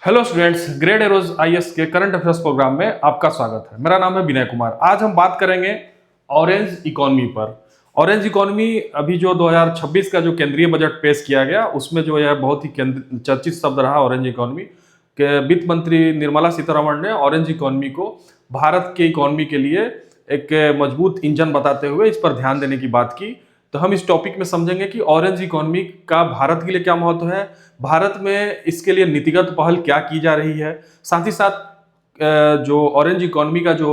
Hello students, grade arrows IAS के current affairs programme में आपका स्वागत है। मेरा नाम है विनय कुमार। आज हम बात करेंगे ऑरेंज इकोनॉमी पर। ऑरेंज इकोनॉमी अभी जो 2026 का जो केंद्रीय बजट पेश किया गया उसमें जो है बहुत ही चर्चित शब्द रहा ऑरेंज इकोनॉमी के। वित्त मंत्री निर्मला सीतारमण ने ऑरेंज इकोनॉमी को भारत के इकोनॉमी के लिए एक मजबूत इंजन बताते हुए इस पर ध्यान देने की बात की। तो हम इस टॉपिक में समझेंगे कि ऑरेंज इकोनॉमी का भारत के लिए क्या महत्व है, भारत में इसके लिए नीतिगत पहल क्या की जा रही है, साथ ही साथ जो ऑरेंज इकोनॉमी का जो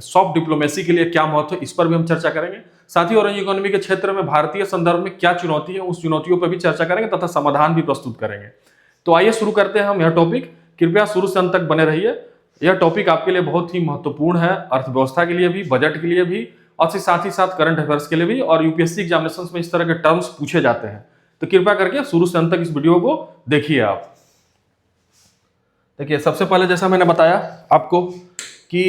सॉफ्ट डिप्लोमेसी के लिए क्या महत्व है, इस पर भी हम चर्चा करेंगे। साथ ही ऑरेंज इकोनॉमी के क्षेत्र में भारतीय संदर्भ में क्या चुनौती है, उस चुनौतियों पर भी चर्चा करेंगे तथा समाधान भी प्रस्तुत करेंगे। तो आइए शुरू करते हैं हम यह टॉपिक। कृपया शुरू से अंत तक बने रहिए। यह टॉपिक आपके लिए बहुत ही महत्वपूर्ण है, अर्थव्यवस्था के लिए भी, बजट के लिए भी, और साथ ही साथ करंट अफेयर्स के लिए भी, और यूपीएससी एग्जामिनेशन में इस तरह के टर्म्स पूछे जाते हैं। तो कृपया करके शुरू से अंत तक इस वीडियो को देखिए। आप देखिए, सबसे पहले जैसा मैंने बताया आपको कि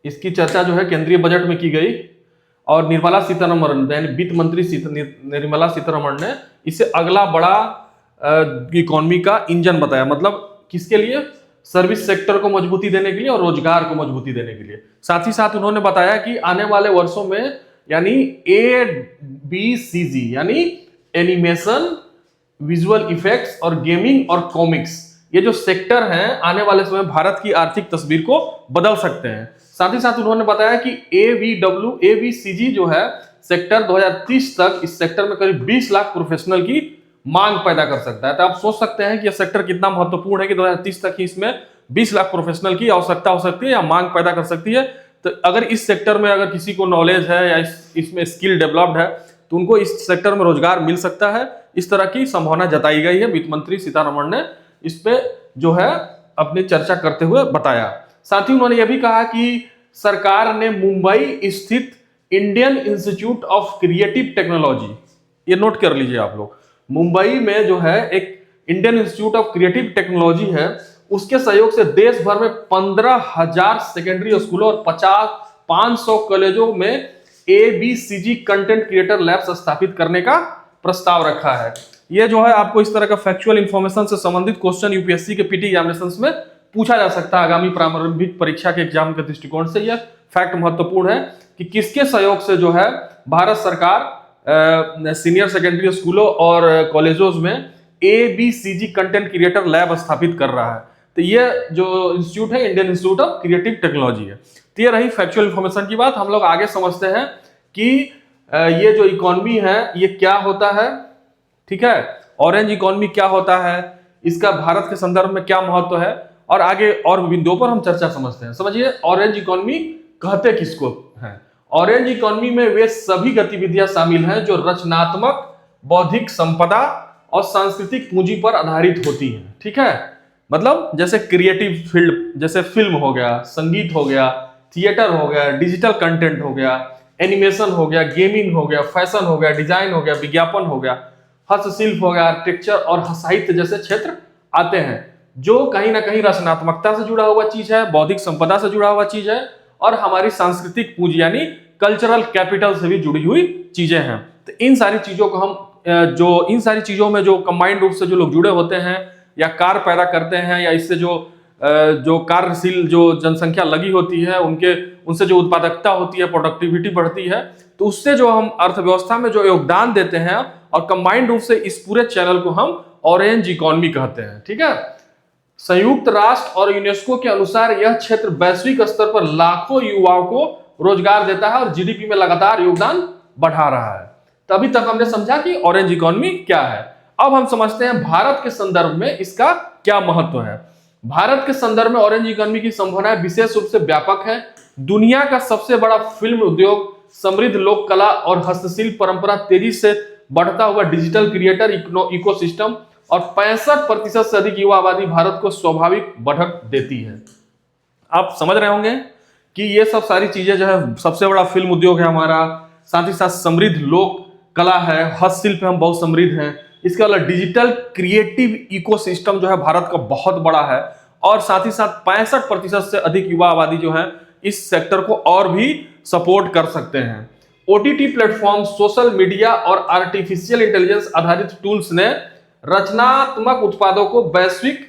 इसकी चर्चा जो है केंद्रीय बजट में की गई और निर्मला सीतारमण यानी वित्त मंत्री निर्मला सीतारमण ने इसे अगला बड़ा इकोनॉमी का इंजन बताया। मतलब किसके लिए? सर्विस सेक्टर को मजबूती देने के लिए और रोजगार को मजबूती देने के लिए। साथ ही साथ उन्होंने बताया कि आने वाले वर्षों में यानी ABCG यानी एनिमेशन, विजुअल इफेक्ट्स और गेमिंग और कॉमिक्स, ये जो सेक्टर हैं आने वाले समय भारत की आर्थिक तस्वीर को बदल सकते हैं। साथ ही साथ उन्होंने बताया कि ABCG जो है सेक्टर 2030 तक इस सेक्टर में करीब 20 लाख प्रोफेशनल की मांग पैदा कर सकता है। तो आप सोच सकते हैं कि यह सेक्टर कितना महत्वपूर्ण है कि 2030 तक ही इसमें 20 लाख प्रोफेशनल की आवश्यकता हो सकती है या मांग पैदा कर सकती है। तो अगर इस सेक्टर में अगर किसी को नॉलेज है या इसमें स्किल डेवलप्ड है तो उनको इस सेक्टर में रोजगार मिल सकता है। इस तरह की संभावना जताई गई है। वित्त मंत्री सीतारमण ने इस पे जो है अपनी चर्चा करते हुए बताया। साथ ही उन्होंने यह भी कहा कि सरकार ने मुंबई स्थित Indian institute of creative technology, ये नोट कर लीजिए आप लोग, मुंबई में जो है एक Indian institute of creative technology है, उसके सहयोग से देश भर में 15,000 सेकेंडरी स्कूलों और 500 कॉलेजों में ABCG कंटेंट क्रिएटर लैब्स स्थापित करने का प्रस्ताव रखा है। यह जो है आपको इस तरह का फैक्चुअल इंफॉर्मेशन से संबंधित क्वेश्चन यूपीएससी के पीटी एग्जामिनेशंस में पूछा जा सकता है। आगामी प्रारंभिक परीक्षा के एग्जाम के दृष्टिकोण से यह फैक्ट महत्वपूर्ण है कि किसके सहयोग से जो है भारत सरकार सीनियर सेकेंडरी स्कूलों और कॉलेजों में ABCG कंटेंट क्रिएटर लैब स्थापित कर रहा है। तो ये जो इंस्टीट्यूट है Indian institute of creative technology है। तो ये रही फैक्चुअल इंफॉर्मेशन की बात। हम लोग आगे समझते हैं कि ये जो इकोनॉमी है ये क्या होता है। ठीक है, ऑरेंज इकोनॉमी क्या होता है, इसका भारत के संदर्भ में क्या महत्व है, और आगे और बिंदुओं पर हम चर्चा समझते हैं। समझिए, ऑरेंज इकोनॉमी कहते किसको है? ऑरेंज इकोनॉमी में वे सभी गतिविधियां शामिल हैं जो रचनात्मक, बौद्धिक संपदा और सांस्कृतिक पूंजी पर आधारित होती हैं। ठीक है, मतलब जैसे क्रिएटिव फील्ड, जैसे फिल्म हो गया, संगीत हो गया, थिएटर हो गया, डिजिटल कंटेंट हो गया, एनिमेशन हो गया, गेमिंग हो गया, फैशन हो गया, डिजाइन हो गया, विज्ञापन हो गया, हस्तशिल्प हो गया, आर्किटेक्चर और साहित्य जैसे क्षेत्र आते हैं जो कहीं ना कहीं रचनात्मकता से जुड़ा हुआ चीज है, बौद्धिक संपदा से जुड़ा हुआ चीज है और हमारी सांस्कृतिक पूंजी यानी कल्चरल कैपिटल से भी जुड़ी हुई चीजें हैं। तो इन सारी चीजों को हम इन सारी चीजों में जो कंबाइंड रूप से जो लोग जुड़े होते हैं या कार्य पैदा करते हैं या इससे जो कार्यशील जो जनसंख्या लगी होती है उनसे जो उत्पादकता होती है, प्रोडक्टिविटी बढ़ती है, तो उससे जो हम अर्थव्यवस्था में जो योगदान देते हैं और कंबाइंड रूप से इस पूरे चैनल को हम ऑरेंज इकोनॉमी कहते हैं। ठीक है, संयुक्त राष्ट्र और यूनेस्को के अनुसार यह क्षेत्र वैश्विक स्तर पर लाखों युवाओं को रोजगार देता है और जीडीपी में लगातार योगदान बढ़ा रहा है। तभी तक हमने समझा कि ऑरेंज इकोनॉमी क्या है। अब हम समझते हैं भारत के संदर्भ में इसका क्या महत्व है। भारत के संदर्भ में ऑरेंज इकोनॉमी की संभावनाएं विशेष रूप से व्यापक है। दुनिया का सबसे बड़ा फिल्म उद्योग, समृद्ध लोक कला और हस्तशिल्प परंपरा, तेजी से बढ़ता हुआ डिजिटल क्रिएटर इकोसिस्टम और 65% से अधिक युवा आबादी भारत को स्वाभाविक बढ़त देती है। आप समझ रहे होंगे कि ये सब सारी चीजें जो है, सबसे बड़ा फिल्म उद्योग है हमारा, साथ ही साथ समृद्ध लोक कला है, हस्तशिल्प हम बहुत समृद्ध हैं, इसके अलावा डिजिटल क्रिएटिव इकोसिस्टम जो है भारत का बहुत बड़ा है, और साथ ही साथ 65% से अधिक युवा आबादी जो है इस सेक्टर को और भी सपोर्ट कर सकते हैं। OTT प्लेटफॉर्म, सोशल मीडिया और आर्टिफिशियल इंटेलिजेंस आधारित टूल्स ने रचनात्मक उत्पादों को वैश्विक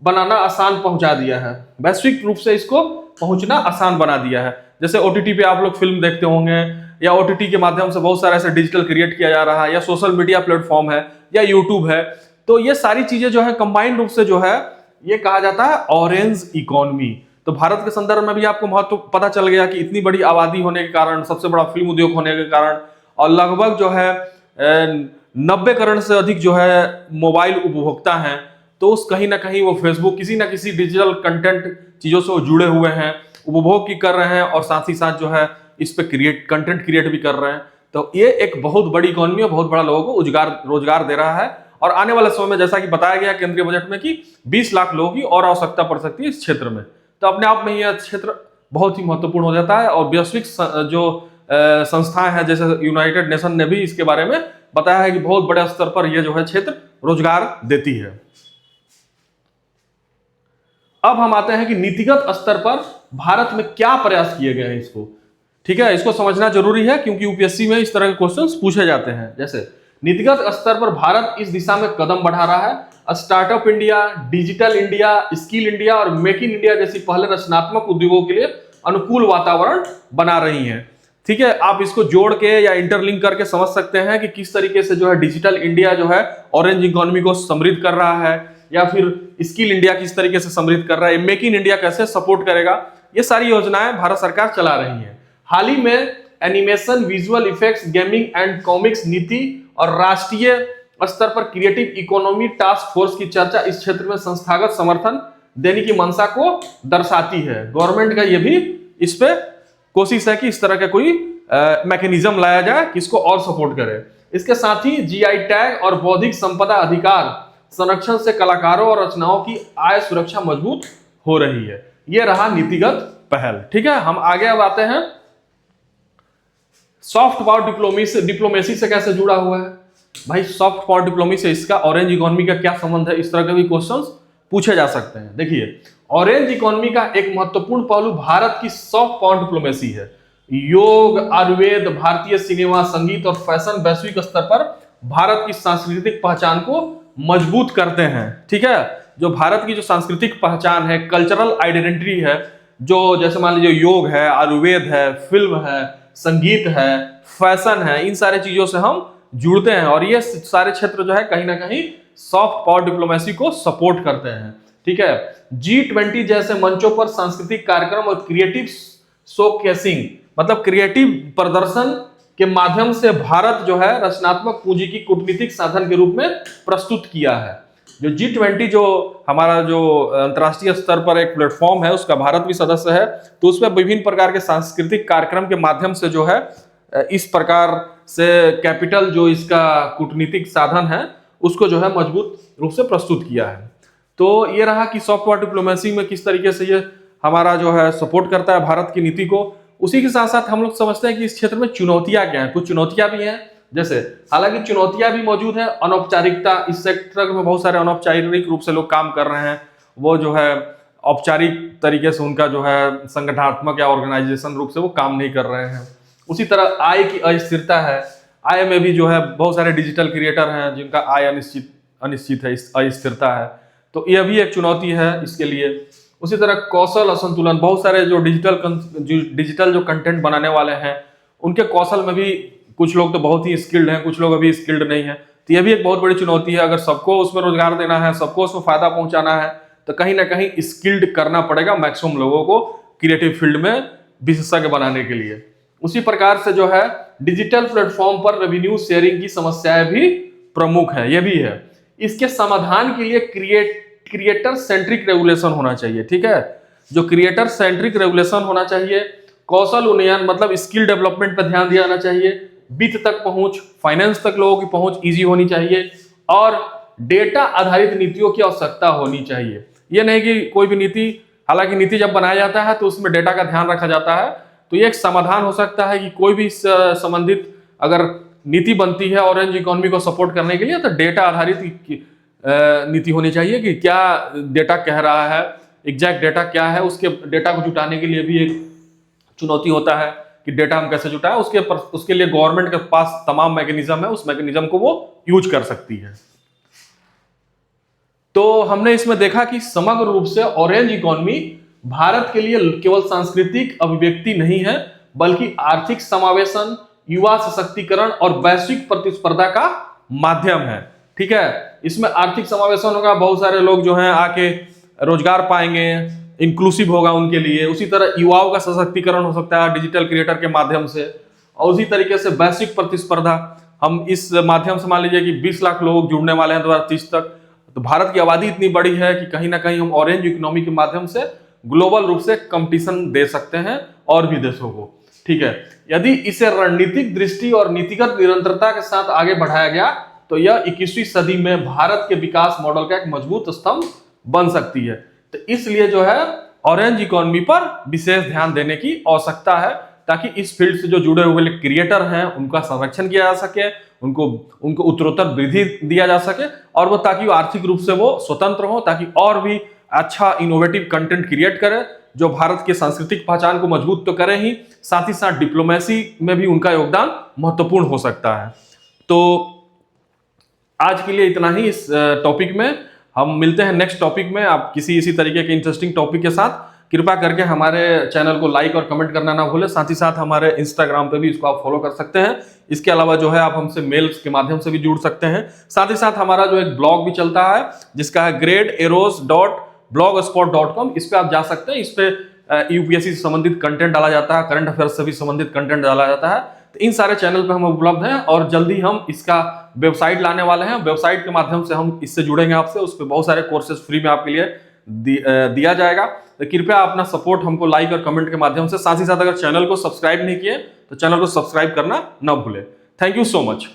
बनाना आसान पहुंचा दिया है, वैश्विक रूप से इसको पहुंचना आसान बना दिया है। जैसे ओटीटी पे आप लोग फिल्म देखते होंगे, या ओटीटी के माध्यम से बहुत सारा ऐसा डिजिटल क्रिएट किया जा रहा है, या सोशल मीडिया प्लेटफॉर्म है, या यूट्यूब है। तो ये सारी चीजें जो है कंबाइंड रूप से जो है ये कहा जाता है ऑरेंज इकोनॉमी। तो भारत के संदर्भ में भी आपको महत्व पता चल गया कि इतनी बड़ी आबादी होने के कारण, सबसे बड़ा फिल्म उद्योग होने के कारण, और लगभग जो है 90 करोड़ से अधिक जो है मोबाइल उपभोक्ता हैं, तो उस कहीं ना कहीं वो फेसबुक किसी ना किसी डिजिटल कंटेंट चीजों से वो जुड़े हुए हैं, उपभोग की कर रहे हैं, और साथ ही साथ जो है इस पे कंटेंट क्रिएट भी कर रहे हैं। तो ये एक बहुत बड़ी इकोनॉमी है, बहुत बड़ा लोगों को रोजगार दे रहा है। और आने वाले समय में जैसा कि बताया गया केंद्रीय बजट में कि 20 लाख लोगों की और आवश्यकता पड़ सकती है इस क्षेत्र में। तो अपने आप में यह क्षेत्र बहुत ही महत्वपूर्ण हो जाता है। और वैश्विक जो संस्थाएं हैं जैसे यूनाइटेड नेशन ने भी इसके बारे में बताया है कि बहुत बड़े स्तर पर यह जो है क्षेत्र रोजगार देती है। अब हम आते हैं कि नीतिगत स्तर पर भारत में क्या प्रयास किए गए हैं इसको, ठीक है, इसको समझना जरूरी है क्योंकि यूपीएससी में इस तरह के क्वेश्चंस पूछे जाते हैं। जैसे नीतिगत स्तर पर भारत इस दिशा में कदम बढ़ा रहा है। Startup India, digital India, skill India और मेक इन इंडिया जैसी पहले रचनात्मक उद्योगों के लिए अनुकूल वातावरण बना रही हैं। ठीक है, आप इसको जोड़ के या इंटरलिंक करके समझ सकते हैं कि किस तरीके से जो है डिजिटल इंडिया जो है ऑरेंज इकोनॉमी को समृद्ध कर रहा है, या फिर स्किल इंडिया किस तरीके से समृद्ध कर रहा है, मेक इन इंडिया कैसे सपोर्ट करेगा। ये सारी योजनाएं भारत सरकार चला रही है। हाल ही में animation, visual effects, gaming and comics नीति और राष्ट्रीय स्तर पर क्रिएटिव इकोनॉमी टास्क फोर्स की चर्चा इस क्षेत्र में संस्थागत समर्थन देने की मंशा को दर्शाती है। गवर्नमेंट का ये भी इस पे कोशिश है कि इस तरह का कोई मैकेनिज्म लाया जाए कि इसको और सपोर्ट करे। इसके साथ ही जीआई टैग और बौद्धिक संपदा अधिकार संरक्षण से कलाकारों और रचनाओं की आय सुरक्षा मजबूत हो रही है। यह रहा नीतिगत पहल। ठीक है, हम आगे अब आते हैं सॉफ्ट पावर डिप्लोमेसी से कैसे जुड़ा हुआ है। भाई सॉफ्ट पावर डिप्लोमेसी से इसका ऑरेंज इकोनॉमी का क्या संबंध है, इस तरह के भी क्वेश्चंस पूछे जा सकते हैं। देखिए, ऑरेंज इकोनॉमी का एक महत्वपूर्ण पहलू भारत की सॉफ्ट पावर डिप्लोमेसी है। योग, आयुर्वेद, भारतीय सिनेमा, संगीत और फैशन वैश्विक स्तर पर भारत की सांस्कृतिक पहचान को मजबूत करते हैं। ठीक है, जो भारत की जो सांस्कृतिक पहचान है, कल्चरल आइडेंटिटी है, जो जैसे मान लीजिए योग है, आयुर्वेद है, फिल्म है, संगीत है, फैशन है, इन सारे चीजों से हम जुड़ते हैं और ये सारे क्षेत्र जो है कहीं ना कहीं सॉफ्ट पावर डिप्लोमेसी को सपोर्ट करते हैं। ठीक है, G20 जैसे मंचों पर सांस्कृतिक कार्यक्रम और क्रिएटिव शोकेसिंग मतलब क्रिएटिव प्रदर्शन के माध्यम से भारत जो है रचनात्मक पूंजी की कूटनीतिक साधन के रूप में प्रस्तुत किया है। जो G20 जो हमारा जो अंतर्राष्ट्रीय स्तर पर एक प्लेटफॉर्म है उसका भारत भी सदस्य है, तो उसमें विभिन्न प्रकार के सांस्कृतिक कार्यक्रम के माध्यम से जो है इस प्रकार से कैपिटल जो इसका कूटनीतिक साधन है उसको जो है मजबूत रूप से प्रस्तुत किया है। तो ये रहा कि सॉफ्ट पावर डिप्लोमेसी में किस तरीके से ये हमारा जो है सपोर्ट करता है भारत की नीति को। उसी के साथ साथ हम लोग समझते हैं कि इस क्षेत्र में चुनौतियां क्या हैं। कुछ चुनौतियां भी हैं, जैसे हालांकि चुनौतियां भी मौजूद है। अनौपचारिकता, इस सेक्टर में बहुत सारे अनौपचारिक रूप से लोग काम कर रहे हैं, वो जो है औपचारिक तरीके से उनका जो है संगठनात्मक या ऑर्गेनाइजेशन रूप से वो काम नहीं कर रहे हैं। उसी तरह आय की अस्थिरता है, आय में भी जो है बहुत सारे डिजिटल क्रिएटर हैं जिनका आय अनिश्चित है, अस्थिरता है, तो यह भी एक चुनौती है इसके लिए। उसी तरह कौशल असंतुलन, बहुत सारे जो डिजिटल जो कंटेंट बनाने वाले हैं उनके कौशल में भी कुछ लोग तो बहुत ही स्किल्ड हैं, कुछ लोग अभी स्किल्ड नहीं है, तो यह भी एक बहुत बड़ी चुनौती है। अगर सबको उसमें रोजगार देना है, सबको उसमें फायदा पहुंचाना है, तो कहीं ना कहीं स्किल्ड करना पड़ेगा मैक्सिमम लोगों को क्रिएटिव फील्ड में विशेषज्ञ बनाने के लिए। उसी प्रकार से जो है डिजिटल प्लेटफॉर्म पर रेवेन्यू शेयरिंग की समस्याएं भी प्रमुख है, ये भी है। इसके समाधान के लिए क्रिएटर सेंट्रिक रेगुलेशन होना चाहिए। ठीक है, जो क्रिएटर सेंट्रिक रेगुलेशन होना चाहिए, कौशल उन्नयन मतलब स्किल डेवलपमेंट पर ध्यान दिया जाना चाहिए, वित्त तक पहुंच, फाइनेंस तक लोगों की पहुंच इजी होनी चाहिए, और डेटा आधारित नीतियों की आवश्यकता होनी चाहिए। ये नहीं कि कोई भी नीति, हालांकि नीति जब बनाया जाता है तो उसमें डेटा का ध्यान रखा जाता है, तो ये एक समाधान हो सकता है कि कोई भी संबंधित अगर नीति बनती है ऑरेंज इकोनॉमी को सपोर्ट करने के लिए, तो डेटा आधारित नीति होनी चाहिए कि क्या डेटा कह रहा है, एग्जैक्ट डेटा क्या है, उसके डेटा को जुटाने के लिए भी एक चुनौती होता है कि डेटा हम कैसे जुटाएं। उसके लिए गवर्नमेंट के पास तमाम मैकेनिज्म है, उस मैकेनिज्म को वो यूज कर सकती है। तो हमने इसमें देखा कि समग्र रूप से ऑरेंज इकोनॉमी भारत के लिए केवल सांस्कृतिक अभिव्यक्ति नहीं है, बल्कि आर्थिक समावेशन, युवा सशक्तिकरण और वैश्विक प्रतिस्पर्धा का माध्यम है। ठीक है, इसमें आर्थिक समावेशन होगा, बहुत सारे लोग जो हैं आके रोजगार पाएंगे, इंक्लूसिव होगा उनके लिए। उसी तरह युवाओं का सशक्तिकरण हो सकता है डिजिटल क्रिएटर के माध्यम से, और उसी तरीके से वैश्विक प्रतिस्पर्धा, हम इस माध्यम से मान लीजिए कि 20 लाख लोग जुड़ने वाले हैं 2030 तक। तो भारत की आबादी इतनी बड़ी है कि कहीं ना कहीं हम ऑरेंज इकोनॉमी के माध्यम से ग्लोबल रूप से कंपटीशन दे सकते हैं और भी देशों को। ठीक है, यदि इसे रणनीतिक दृष्टि और नीतिगत निरंतरता के साथ आगे बढ़ाया गया तो यह 21वीं सदी में भारत के विकास मॉडल का एक मजबूत स्तंभ बन सकती है। तो इसलिए जो है ऑरेंज इकोनॉमी पर विशेष ध्यान देने की आवश्यकता है, ताकि इस फील्ड से जो जुड़े हुए क्रिएटर हैं उनका संरक्षण किया जा सके, उनको उत्तरोत्तर वृद्धि दिया जा सके, और वो ताकि आर्थिक रूप से वो स्वतंत्र हो, ताकि और भी अच्छा इनोवेटिव कंटेंट क्रिएट करे जो भारत के सांस्कृतिक पहचान को मजबूत तो करे ही, साथ ही साथ डिप्लोमेसी में भी उनका योगदान महत्वपूर्ण हो सकता है। तो आज के लिए इतना ही इस टॉपिक में। हम मिलते हैं नेक्स्ट टॉपिक में आप किसी इसी तरीके के इंटरेस्टिंग टॉपिक के साथ। कृपया करके हमारे चैनल को लाइक और कमेंट करना ना भूलें। साथ ही साथ हमारे इंस्टाग्राम पे भी इसको आप फॉलो कर सकते हैं। इसके अलावा जो है आप हमसे मेल्स के माध्यम से भी जुड़ सकते हैं। साथ ही साथ हमारा जो एक ब्लॉग भी चलता है जिसका है gradearrows.blogspot.com, इस पे आप जा सकते हैं। इस पे यूपीएससी से संबंधित कंटेंट डाला जाता है, करंट अफेयर्स से भी संबंधित कंटेंट डाला जाता है। तो इन सारे चैनल पे हम उपलब्ध हैं, और जल्दी हम इसका वेबसाइट लाने वाले हैं। वेबसाइट के माध्यम से हम इससे जुड़ेंगे आपसे, उस पर बहुत सारे कोर्सेज फ्री में आपके लिए दिया जाएगा। तो कृपया अपना सपोर्ट हमको लाइक और कमेंट के माध्यम से, साथ ही साथ अगर चैनल को सब्सक्राइब नहीं किए तो चैनल को सब्सक्राइब करना ना भूले। Thank you so much.